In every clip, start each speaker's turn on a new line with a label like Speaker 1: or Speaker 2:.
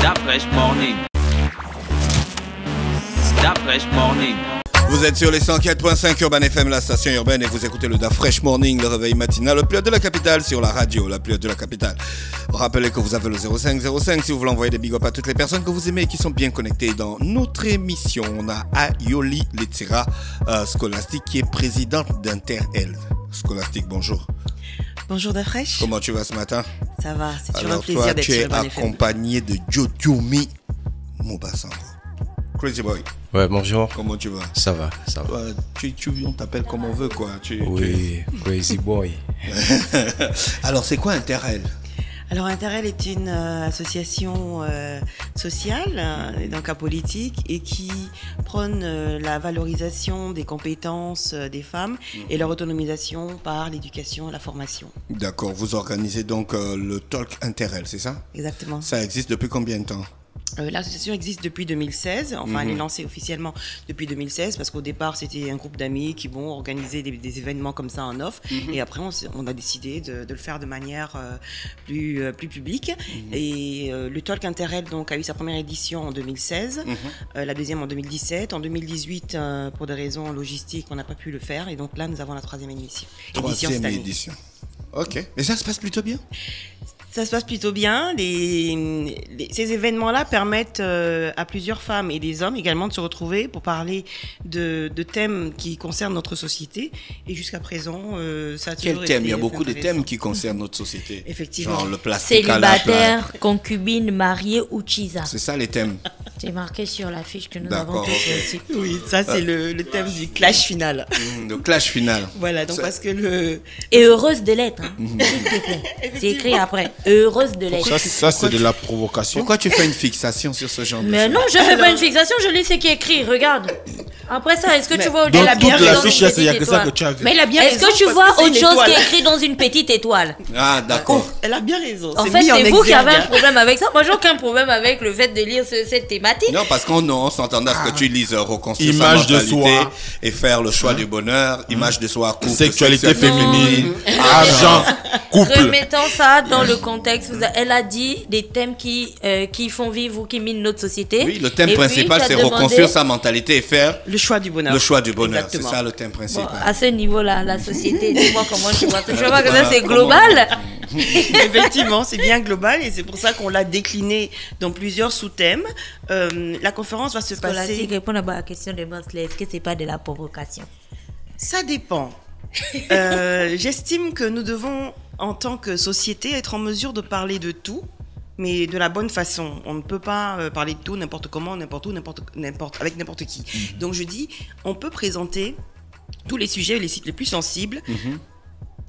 Speaker 1: Da Fresh Morning. Da Fresh Morning.
Speaker 2: Vous êtes sur les 104.5 Urban FM, la station urbaine, et vous écoutez le Da Fresh Morning, le réveil matinal, le plus haut de la capitale, sur la radio, la plus haute de la capitale. Rappelez que vous avez le 0505 si vous voulez envoyer des big up à toutes les personnes que vous aimez et qui sont bien connectées dans notre émission. On a Ayoli Letira, Scholastique, qui est présidente d'Inter-Health. Scholastique, bonjour.
Speaker 3: Bonjour Da Fresh.
Speaker 2: Comment tu vas ce matin?
Speaker 3: Ça va, c'est toujours un
Speaker 2: Alors
Speaker 3: plaisir d'être sur
Speaker 2: tu es
Speaker 3: Urban FM.
Speaker 2: accompagné de Jodiomi Mobasango. Crazy Boy.
Speaker 4: Ouais, bonjour.
Speaker 2: Comment tu vas?
Speaker 4: Ça va, ça va.
Speaker 2: On t'appelle comme on veut, quoi.
Speaker 4: Oui, Crazy Boy.
Speaker 2: Alors, c'est quoi Inter-Health?
Speaker 3: Alors Interel est une association sociale, donc apolitique, et qui prône la valorisation des compétences des femmes et leur autonomisation par l'éducation et la formation.
Speaker 2: D'accord, vous organisez donc le Talk Inter-Health, c'est ça?
Speaker 3: Exactement.
Speaker 2: Ça existe depuis combien de temps?
Speaker 3: L'association existe depuis 2016, enfin elle est lancée officiellement depuis 2016 parce qu'au départ c'était un groupe d'amis qui vont organiser des événements comme ça en off et après on a décidé de le faire de manière plus publique et le Talk Interel donc a eu sa première édition en 2016, la deuxième en 2017, en 2018 pour des raisons logistiques on n'a pas pu le faire et donc là nous avons la troisième édition.
Speaker 2: Troisième édition. Ok, mais ça se passe plutôt bien?
Speaker 3: Ça se passe plutôt bien. Ces événements-là permettent à plusieurs femmes et des hommes également de se retrouver pour parler de thèmes qui concernent notre société. Et jusqu'à présent, ça a toujours
Speaker 2: Quel thème? Il y a
Speaker 3: été
Speaker 2: beaucoup de
Speaker 3: intéressant.
Speaker 2: thèmes qui concernent notre société.
Speaker 3: Effectivement.
Speaker 2: Genre le plastique à la
Speaker 5: Célibataire, concubine, mariée ou chisa.
Speaker 2: C'est ça les thèmes.
Speaker 5: C'est marqué sur l'affiche que nous
Speaker 2: D'accord,
Speaker 5: avons tous
Speaker 2: ok.
Speaker 5: reçue.
Speaker 3: Oui, ça c'est le thème du clash final.
Speaker 2: Le clash final.
Speaker 3: Voilà, donc parce que le...
Speaker 5: Et heureuse de l'être, hein, s'il te plaît. C'est écrit après. Heureuse de l'être.
Speaker 4: Ça c'est de la provocation.
Speaker 2: Pourquoi tu fais une fixation sur ce genre de
Speaker 5: Mais
Speaker 2: choses?
Speaker 5: non, je fais pas une fixation, je lis ce qui est écrit, regarde. Après ça, est-ce que tu vois
Speaker 4: Donc
Speaker 5: au-delà
Speaker 4: toute
Speaker 5: dans
Speaker 4: l'affiche,
Speaker 5: une
Speaker 4: il n'y a
Speaker 5: petite
Speaker 4: que ça que
Speaker 5: étoile?
Speaker 4: tu as vu.
Speaker 3: Mais elle a bien
Speaker 5: Est-ce
Speaker 3: raison
Speaker 5: que tu
Speaker 3: parce
Speaker 5: vois
Speaker 3: c'est
Speaker 5: autre
Speaker 3: une
Speaker 5: chose qui
Speaker 3: étoile.
Speaker 5: est écrit dans une petite étoile?
Speaker 2: Ah, d'accord.
Speaker 3: Elle a bien raison.
Speaker 5: En
Speaker 3: C'est
Speaker 5: fait,
Speaker 3: mis en
Speaker 5: c'est vous qui avez un
Speaker 3: exergue.
Speaker 5: problème avec ça. Moi, j'ai aucun problème avec le fait de lire cette thématique.
Speaker 2: Non, parce qu'on s'entendait à ce que tu lises reconstruire sa
Speaker 4: Image de
Speaker 2: mentalité
Speaker 4: soi.
Speaker 2: et faire le choix du bonheur, image de soi, couple,
Speaker 4: Sexualité
Speaker 2: sexualité
Speaker 4: féminine, argent, couple.
Speaker 5: Remettons ça dans le contexte. Elle a dit des thèmes qui font vivre ou qui minent notre société.
Speaker 2: Oui, le thème
Speaker 5: Et puis,
Speaker 2: principal,
Speaker 5: tu as
Speaker 2: c'est
Speaker 5: demandé-
Speaker 2: reconstruire sa mentalité et faire
Speaker 3: Le choix du bonheur.
Speaker 2: le choix du bonheur. C'est
Speaker 3: Exactement.
Speaker 2: ça le thème principal.
Speaker 5: Bon, à ce niveau-là, la société, dis-moi comment tu vois ça. Je vois que
Speaker 2: Voilà,
Speaker 5: ça, c'est
Speaker 2: comment-
Speaker 5: global.
Speaker 3: Effectivement, c'est bien global et c'est pour ça qu'on l'a décliné dans plusieurs sous-thèmes. La conférence va se
Speaker 5: Scholastique,
Speaker 3: passer...
Speaker 5: répondre à la question de Mansley, est-ce que c'est pas de la provocation?
Speaker 3: Ça dépend. J'estime que nous devons, en tant que société, être en mesure de parler de tout, mais de la bonne façon. On ne peut pas parler de tout n'importe comment, n'importe où, avec n'importe qui. Donc je dis, on peut présenter tous les sujets, les sites les plus sensibles.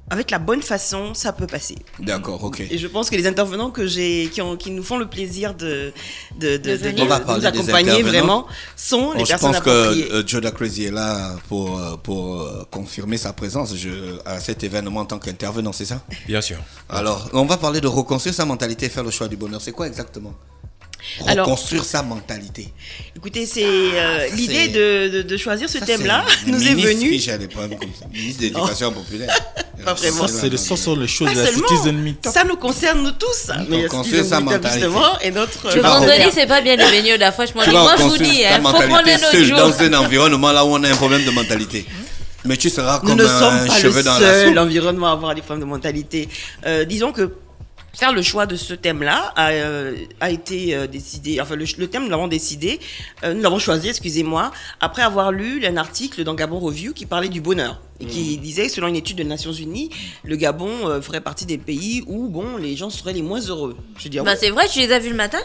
Speaker 3: Avec la bonne façon, ça peut passer.
Speaker 2: D'accord, ok.
Speaker 3: Et je pense que les intervenants qui nous font le plaisir de
Speaker 5: venir.
Speaker 2: On va
Speaker 3: nous
Speaker 2: parler des
Speaker 3: accompagner
Speaker 2: intervenants.
Speaker 3: vraiment sont les
Speaker 2: Je
Speaker 3: personnes
Speaker 2: pense
Speaker 3: appropriées.
Speaker 2: que Joda Crazy est là pour confirmer sa présence à cet événement en tant qu'intervenant, c'est ça?
Speaker 4: Bien sûr.
Speaker 2: Alors, on va parler de reconstruire sa mentalité et faire le choix du bonheur. C'est quoi exactement?
Speaker 3: Alors-
Speaker 2: Reconstruire sa mentalité.
Speaker 3: Écoutez, c'est
Speaker 2: ça,
Speaker 3: l'idée
Speaker 2: c'est-
Speaker 3: de choisir ce
Speaker 2: Ça,
Speaker 3: thème-là
Speaker 2: c'est
Speaker 3: nous
Speaker 2: le
Speaker 3: est
Speaker 2: ministre
Speaker 3: venue.
Speaker 2: qui gère les problèmes comme ça. Ministre de l'Éducation populaire.
Speaker 3: Pas vraiment.
Speaker 4: Ça sont les choses
Speaker 3: Pas
Speaker 4: de la
Speaker 3: seulement,
Speaker 4: Citizen Meetup.
Speaker 3: ça nous concerne nous tous. Mais
Speaker 2: reconstruire sa mentalité.
Speaker 3: justement est notre
Speaker 5: Le
Speaker 2: vas
Speaker 5: vendredi,
Speaker 2: refaire.
Speaker 5: c'est pas bien devenu au DAF. Franchement,
Speaker 2: Tu vas
Speaker 5: moi, je vous
Speaker 2: reconstruire
Speaker 5: dis,
Speaker 2: ta
Speaker 5: il faut prendre
Speaker 2: mentalité
Speaker 5: un autre
Speaker 2: seul
Speaker 5: jour.
Speaker 2: dans un environnement là où on a un problème de mentalité. Mais tu seras
Speaker 3: Nous
Speaker 2: comme
Speaker 3: ne
Speaker 2: un
Speaker 3: sommes pas le
Speaker 2: cheveu dans la
Speaker 3: seul
Speaker 2: soupe.
Speaker 3: environnement à avoir des problèmes de mentalité. Disons que faire le choix de ce thème-là a été décidé. Enfin, le thème, nous l'avons décidé, nous l'avons choisi, excusez-moi, après avoir lu un article dans Gabon Review qui parlait du bonheur et qui disait, selon une étude des Nations Unies, le Gabon ferait partie des pays où, bon, les gens seraient les moins heureux. Je dis,
Speaker 5: Bah, c'est vrai, tu les as vus le matin?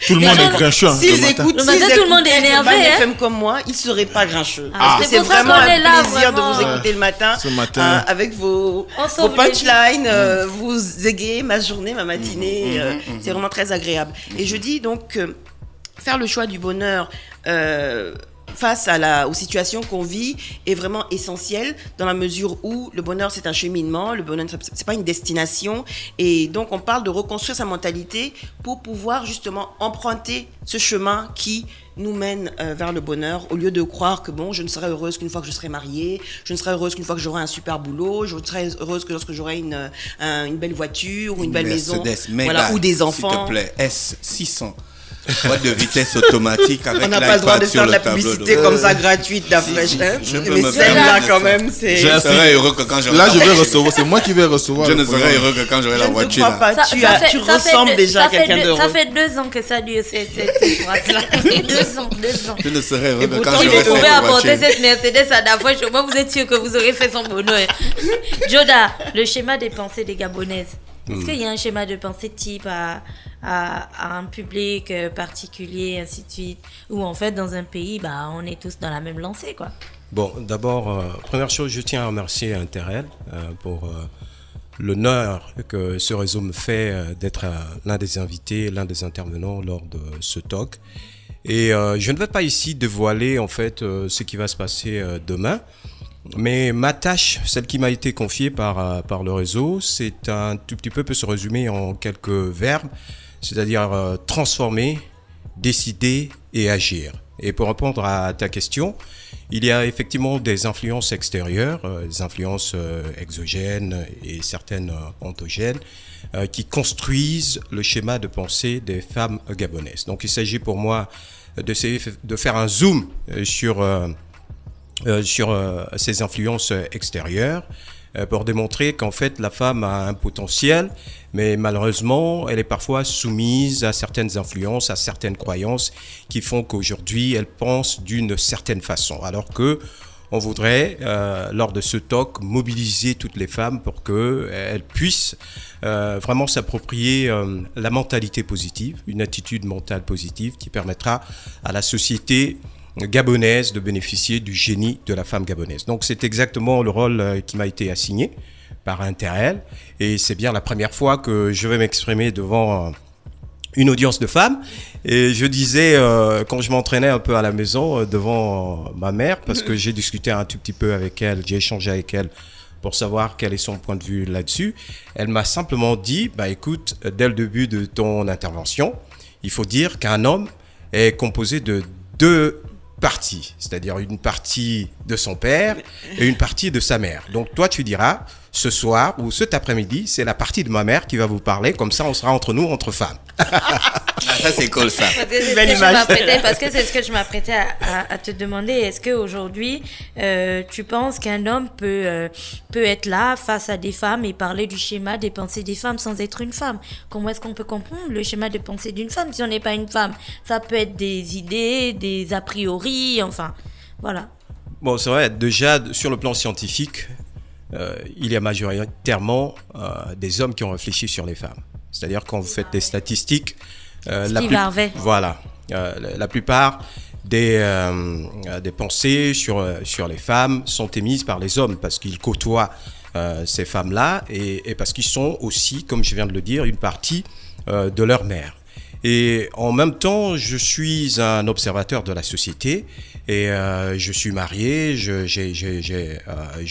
Speaker 4: Tout le monde est grincheux. hein,
Speaker 3: s'ils
Speaker 4: le matin.
Speaker 3: écoutent,
Speaker 5: Le matin,
Speaker 3: s'ils
Speaker 5: tout le monde est
Speaker 3: écoutaient
Speaker 5: énervé,
Speaker 3: Urban
Speaker 5: hein.
Speaker 3: FM comme moi, ils seraient pas grincheux.
Speaker 5: Ah,
Speaker 3: Parce que
Speaker 5: c'est pour ça
Speaker 3: vraiment
Speaker 5: qu'on
Speaker 3: un
Speaker 5: est là,
Speaker 3: plaisir de
Speaker 5: vraiment.
Speaker 3: vous écouter le matin,
Speaker 4: Ce matin.
Speaker 3: avec vos
Speaker 5: sauve les
Speaker 3: punchlines, vous égayez ma journée, ma matinée. C'est vraiment très agréable. Et je dis donc, faire le choix du bonheur face aux situations qu'on vit est vraiment essentiel dans la mesure où le bonheur c'est un cheminement, le bonheur c'est pas une destination et donc on parle de reconstruire sa mentalité pour pouvoir justement emprunter ce chemin qui nous mène vers le bonheur au lieu de croire que bon je ne serai heureuse qu'une fois que je serai mariée, je ne serai heureuse qu'une fois que j'aurai un super boulot, je serai heureuse que lorsque j'aurai une belle voiture ou une belle maison, voilà, ou des enfants.
Speaker 2: S'il te plaît, S600. Boîte de vitesse automatique avec
Speaker 3: on n'a pas le droit de faire de la publicité comme ça gratuite d'Afresh. Mais celle-là quand même c'est...
Speaker 2: Je serai heureux que quand j'aurai
Speaker 4: là je vais recevoir, c'est moi qui vais recevoir.
Speaker 2: Je ne serai heureux que quand j'aurai la voiture.
Speaker 3: Je ne crois pas, tu ressembles déjà à quelqu'un d'heureux.
Speaker 5: Ça fait 2 ans que ça dure cette phrase-là. 2 ans.
Speaker 2: Je ne serai heureux que quand
Speaker 5: Si
Speaker 2: j'aurai
Speaker 5: vous pouvez
Speaker 2: la voiture.
Speaker 5: apporter cette Mercedes à Dafresh, au moins vous êtes sûr que vous aurez fait son bonheur. Joda, le schéma des pensées des Gabonaises. Est-ce qu'il y a un schéma de pensée type à un public particulier, ainsi de suite, où en fait dans un pays, on est tous dans la même lancée, quoi?
Speaker 6: Bon, d'abord, première chose, je tiens à remercier Interrel pour l'honneur que ce réseau me fait d'être l'un des invités, l'un des intervenants lors de ce talk. Et je ne vais pas ici dévoiler en fait ce qui va se passer demain. Mais ma tâche, celle qui m'a été confiée par le réseau, c'est un tout petit peu peut se résumer en quelques verbes, c'est-à-dire transformer, décider et agir. Et pour répondre à ta question, il y a effectivement des influences extérieures, des influences exogènes et certaines ontogènes qui construisent le schéma de pensée des femmes gabonaises. Donc il s'agit pour moi d'essayer de faire un zoom sur ces influences extérieures pour démontrer qu'en fait la femme a un potentiel, mais malheureusement elle est parfois soumise à certaines influences, à certaines croyances qui font qu'aujourd'hui elle pense d'une certaine façon, alors que on voudrait lors de ce talk mobiliser toutes les femmes pour qu'elles puissent vraiment s'approprier la mentalité positive, une attitude mentale positive qui permettra à la société gabonaise de bénéficier du génie de la femme gabonaise. Donc c'est exactement le rôle qui m'a été assigné par Interrel et c'est bien la première fois que je vais m'exprimer devant une audience de femmes. Et je disais quand je m'entraînais un peu à la maison devant ma mère, parce que j'ai discuté un tout petit peu avec elle, j'ai échangé avec elle pour savoir quel est son point de vue là-dessus, elle m'a simplement dit, écoute, dès le début de ton intervention, il faut dire qu'un homme est composé de 2 partie, c'est-à-dire une partie de son père et une partie de sa mère. Donc toi tu diras, ce soir ou cet après-midi, c'est la partie de ma mère qui va vous parler, comme ça on sera entre nous, entre femmes.
Speaker 2: Ça c'est cool ça.
Speaker 5: Parce que c'est ce que je m'apprêtais à te demander. Est-ce qu'aujourd'hui, tu penses qu'un homme peut être là face à des femmes et parler du schéma des pensées des femmes sans être une femme? Comment est-ce qu'on peut comprendre le schéma de pensée d'une femme si on n'est pas une femme? Ça peut être des idées, des a priori, enfin, voilà.
Speaker 6: Bon, c'est vrai, déjà sur le plan scientifique, il y a majoritairement des hommes qui ont réfléchi sur les femmes. C'est-à-dire quand vous faites des statistiques, la plupart des pensées sur les femmes sont émises par les hommes parce qu'ils côtoient ces femmes-là et parce qu'ils sont aussi, comme je viens de le dire, une partie de leur mère. Et en même temps, je suis un observateur de la société et je suis marié, j'ai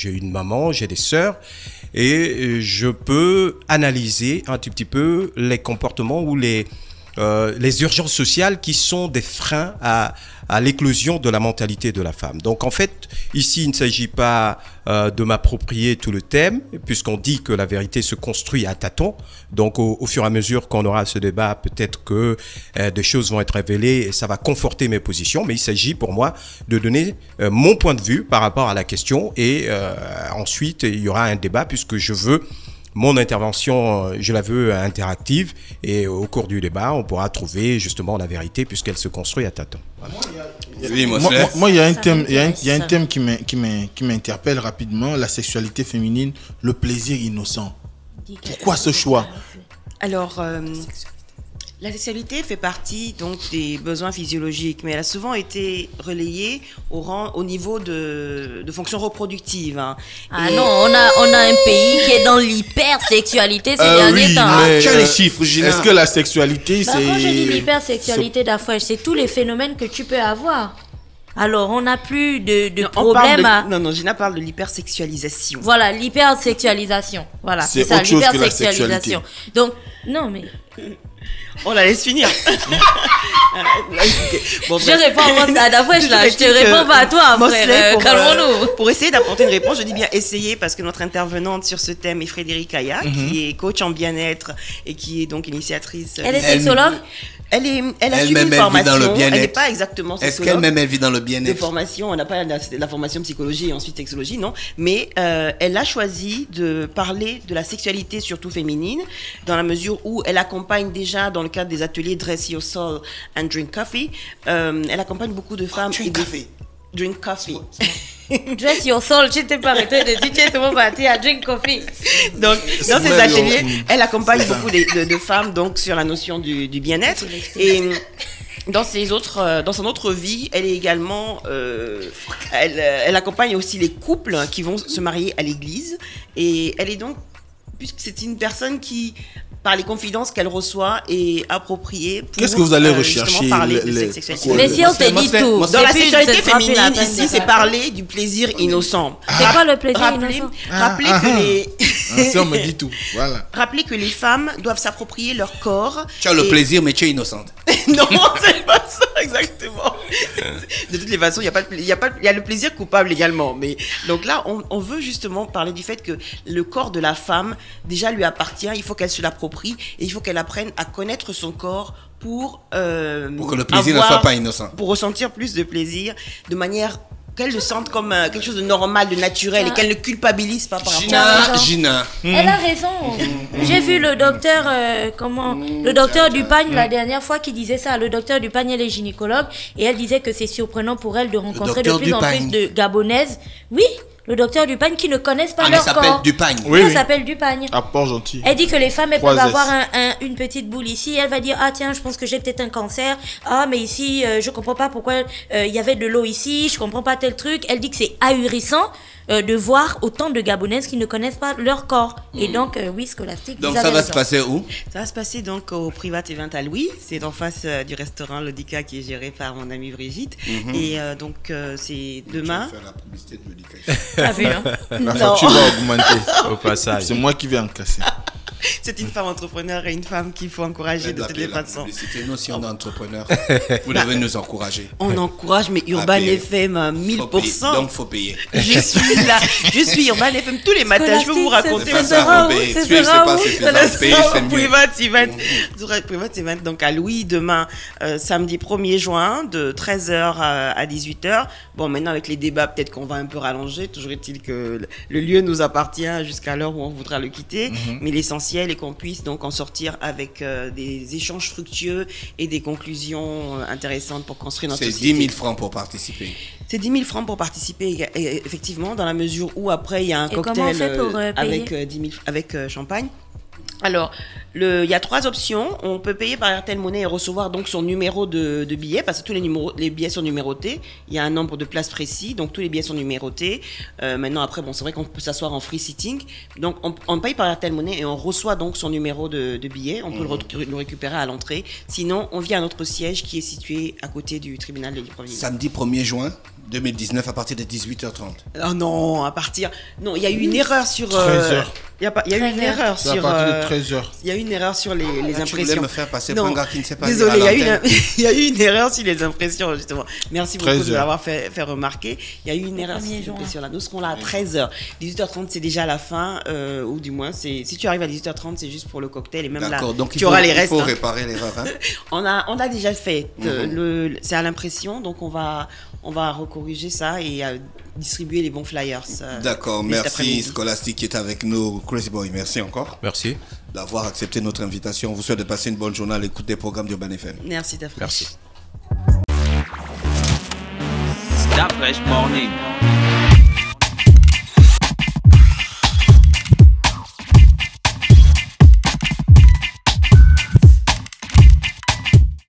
Speaker 6: une maman, j'ai des sœurs et je peux analyser un tout petit peu les comportements ou les urgences sociales qui sont des freins à l'éclosion de la mentalité de la femme. Donc en fait, ici, il ne s'agit pas de m'approprier tout le thème, puisqu'on dit que la vérité se construit à tâtons. Donc au fur et à mesure qu'on aura ce débat, peut-être que des choses vont être révélées et ça va conforter mes positions. Mais il s'agit pour moi de donner mon point de vue par rapport à la question. Et ensuite, il y aura un débat puisque je veux... Mon intervention, je la veux interactive et au cours du débat, on pourra trouver justement la vérité puisqu'elle se construit à tâtons. Voilà.
Speaker 4: Moi, il y a un thème qui m'interpelle rapidement, la sexualité féminine, le plaisir innocent. Pourquoi ce choix?
Speaker 3: Alors, la sexualité fait partie donc des besoins physiologiques, mais elle a souvent été relayée au niveau de fonctions reproductives. Hein.
Speaker 5: Non, on a un pays qui est dans l'hypersexualité ces derniers temps.
Speaker 4: Tu as les chiffres, Gina. Est-ce que la sexualité, c'est...
Speaker 5: Quand je dis l'hypersexualité d'Afresh, c'est tous les phénomènes que tu peux avoir. alors on n'a plus de
Speaker 3: Non,
Speaker 5: problème à...
Speaker 3: Non, Gina parle de l'hypersexualisation.
Speaker 5: Voilà, l'hypersexualisation. Voilà,
Speaker 4: C'est
Speaker 5: c'est ça,
Speaker 4: autre chose que la
Speaker 5: l'hypersexualisation. Donc, non, mais...
Speaker 3: On la laisse finir. Bon,
Speaker 5: Je réponds à Dafresh là, je te réponds pas à toi,
Speaker 3: Mosley,
Speaker 5: frère. Calmons-nous.
Speaker 3: Pour essayer d'apporter une réponse, je dis bien essayer parce que notre intervenante sur ce thème est Frédéric Aya, qui est coach en bien-être et qui est donc initiatrice.
Speaker 5: Elle est sexologue?
Speaker 3: Elle a suivi
Speaker 2: Elle-même,
Speaker 3: une
Speaker 2: elle vit dans le
Speaker 3: formation.
Speaker 2: bien-être.
Speaker 3: Elle n'est pas exactement
Speaker 2: Est-ce
Speaker 3: sexologue.
Speaker 2: qu'elle-même, elle vit dans le
Speaker 3: De
Speaker 2: bien-être?
Speaker 3: formation, on n'a pas la formation psychologie et ensuite sexologie, non. Mais elle a choisi de parler de la sexualité, surtout féminine, dans la mesure où elle accompagne déjà, dans le cadre des ateliers Dress Your Soul and Drink Coffee, elle accompagne beaucoup de femmes. Drink coffee.
Speaker 5: Dress your soul, je t'ai pas arrêté de dire que tout le monde va dire drink coffee.
Speaker 3: Donc, dans ces ateliers, elle accompagne beaucoup de femmes donc sur la notion du bien-être. Et dans son autre vie, elle est également, elle accompagne aussi les couples qui vont se marier à l'église. Et elle est donc, puisque c'est une personne qui, par les confidences qu'elle reçoit, est appropriée pour
Speaker 4: Qu'est-ce que vous allez
Speaker 3: justement
Speaker 4: rechercher
Speaker 3: parler de sexualité.
Speaker 5: Mais si on te dit tout,
Speaker 3: Dans la
Speaker 5: c'est plus-
Speaker 3: sexualité
Speaker 5: ce sera plus la
Speaker 3: féminine,
Speaker 5: peine
Speaker 3: ici,
Speaker 5: de
Speaker 3: c'est
Speaker 5: faire.
Speaker 3: parler du plaisir innocent.
Speaker 5: C'est quoi le plaisir innocent?
Speaker 3: Rappelez que les...
Speaker 4: Si on me dit tout, voilà.
Speaker 3: Rappelez que les femmes doivent s'approprier leur corps.
Speaker 2: Tu as le
Speaker 3: et-
Speaker 2: plaisir, mais tu es innocente.
Speaker 3: Non, c'est pas ça exactement. De toutes les façons, il y a le plaisir coupable également. Mais donc là, on veut justement parler du fait que le corps de la femme déjà lui appartient. Il faut qu'elle se l'approprie et il faut qu'elle apprenne à connaître son corps pour
Speaker 2: Pour que le plaisir ne soit pas innocent.
Speaker 3: Pour ressentir plus de plaisir de manière qu'elle le sente comme quelque chose de normal, de naturel et qu'elle ne culpabilise pas par rapport à ça.
Speaker 2: Gina.
Speaker 5: Elle a raison. J'ai vu le docteur, le docteur Dupagne la dernière fois qui disait ça. Le docteur Dupagne, elle est gynécologue et elle disait que c'est surprenant pour elle de rencontrer de
Speaker 2: docteur
Speaker 5: plus en plus
Speaker 2: Dupagne.
Speaker 5: de Gabonaises. Oui, le docteur Dupagne qui ne connaissent pas
Speaker 2: Elle
Speaker 5: leur
Speaker 2: s'appelle
Speaker 5: corps.
Speaker 2: Dupagne.
Speaker 4: Oui,
Speaker 5: Elle
Speaker 4: oui.
Speaker 5: s'appelle Dupagne.
Speaker 4: Apport gentil.
Speaker 5: Elle dit que les femmes, elles
Speaker 4: 3
Speaker 5: peuvent
Speaker 4: S.
Speaker 5: avoir une petite boule ici. Elle va dire, ah tiens, je pense que j'ai peut-être un cancer. Ah, mais ici, je comprends pas pourquoi il y avait de l'eau ici. Je comprends pas tel truc. Elle dit que c'est ahurissant de voir autant de Gabonaises qui ne connaissent pas leur corps. Et donc, oui, Scholastique,
Speaker 2: Donc
Speaker 5: vous
Speaker 2: ça
Speaker 5: avez
Speaker 2: va
Speaker 5: raison.
Speaker 2: se passer où?
Speaker 3: Ça va se passer donc au Private Event à Louis. C'est en face du restaurant Lodica qui est géré par mon amie Brigitte. Et donc, c'est demain.
Speaker 2: Faire la publicité de Lodica.
Speaker 5: T'as vu, hein?
Speaker 4: La facture va augmenter.
Speaker 6: Au passage.
Speaker 4: C'est moi qui vais en casser.
Speaker 3: C'est une femme entrepreneur et une femme qu'il faut encourager de toutes les façons.
Speaker 2: Nous, si on est entrepreneur, vous devez nous encourager.
Speaker 3: On encourage, mais Urban
Speaker 2: payer.
Speaker 3: FM à
Speaker 2: Faut payer.
Speaker 3: 1000%.
Speaker 2: Donc, faut payer.
Speaker 3: Je suis là, je suis Urban FM tous les matins. Je peux vous raconter.
Speaker 2: C'est pas
Speaker 5: Ce
Speaker 2: ça,
Speaker 5: sera
Speaker 2: faut
Speaker 5: où?
Speaker 2: payer.
Speaker 5: Ce
Speaker 2: Suivre,
Speaker 5: sera
Speaker 2: c'est pas
Speaker 5: où?
Speaker 2: suffisant. Payer, c'est mieux.
Speaker 3: Private Event. Private Event, donc à Louis, demain, samedi 1er juin, de 13h à 18h. Bon, maintenant, avec les débats, peut-être qu'on va un peu rallonger. Toujours est-il que le lieu nous appartient jusqu'à l'heure où on voudra le quitter. Mais l'essentiel est qu'on puisse donc en sortir avec des échanges fructueux et des conclusions intéressantes pour construire notre
Speaker 2: C'est
Speaker 3: société.
Speaker 2: 10 000 francs pour participer.
Speaker 3: C'est 10 000 francs pour participer, et effectivement, dans la mesure où après, il y a un
Speaker 5: Et comment
Speaker 3: cocktail
Speaker 5: on fait pour,
Speaker 3: avec, 10 000 avec champagne. Alors, il y a 3 options. On peut payer par Airtel Money et recevoir donc son numéro de billet, parce que tous les billets sont numérotés. Il y a un nombre de places précis, donc tous les billets sont numérotés. Maintenant, après, bon, c'est vrai qu'on peut s'asseoir en free sitting. Donc, on paye par Airtel Money et on reçoit donc son numéro de billet. On peut le récupérer à l'entrée. Sinon, on vient à notre siège qui est situé à côté du tribunal de l'Ivoire.
Speaker 2: Samedi 1er juin 2019 à partir de 18h30.
Speaker 3: Oh non, à partir... Non, il y a eu une erreur sur...
Speaker 4: 13h.
Speaker 3: Il y a eu une erreur
Speaker 4: C'est à
Speaker 3: sur...
Speaker 4: partir de 13h.
Speaker 3: Il y a eu une erreur sur les
Speaker 2: Tu voulais
Speaker 3: impressions.
Speaker 2: me faire passer
Speaker 3: Non,
Speaker 2: pour un gars qui ne sait pas
Speaker 3: désolé,
Speaker 2: lire à
Speaker 3: il
Speaker 2: l'antenne.
Speaker 3: y a eu une erreur sur les impressions, justement. Merci beaucoup
Speaker 4: 13
Speaker 3: de
Speaker 4: heures.
Speaker 3: l'avoir fait remarquer. Il y a eu une erreur sur les impressions-là. Nous serons là à 13h. 18h30, c'est déjà la fin, ou du moins, si tu arrives à 18h30, c'est juste pour le cocktail, et même là,
Speaker 2: D'accord, donc
Speaker 3: tu auras les restes.
Speaker 2: il faut
Speaker 3: hein.
Speaker 2: réparer l'erreur. Hein.
Speaker 3: On a déjà fait. C'est à l'impression, donc on va recorriger ça et distribuer les bons flyers.
Speaker 2: D'accord,
Speaker 3: cet
Speaker 2: merci
Speaker 3: après-midi.
Speaker 2: Scholastic qui est avec nous. Crazy Boy, merci encore
Speaker 6: Merci.
Speaker 2: d'avoir accepté notre invitation. On vous souhaite de passer une bonne journée à l'écoute des programmes d'Urban FM.
Speaker 3: Merci Dafresh.
Speaker 6: Merci.
Speaker 1: Dafresh Morning.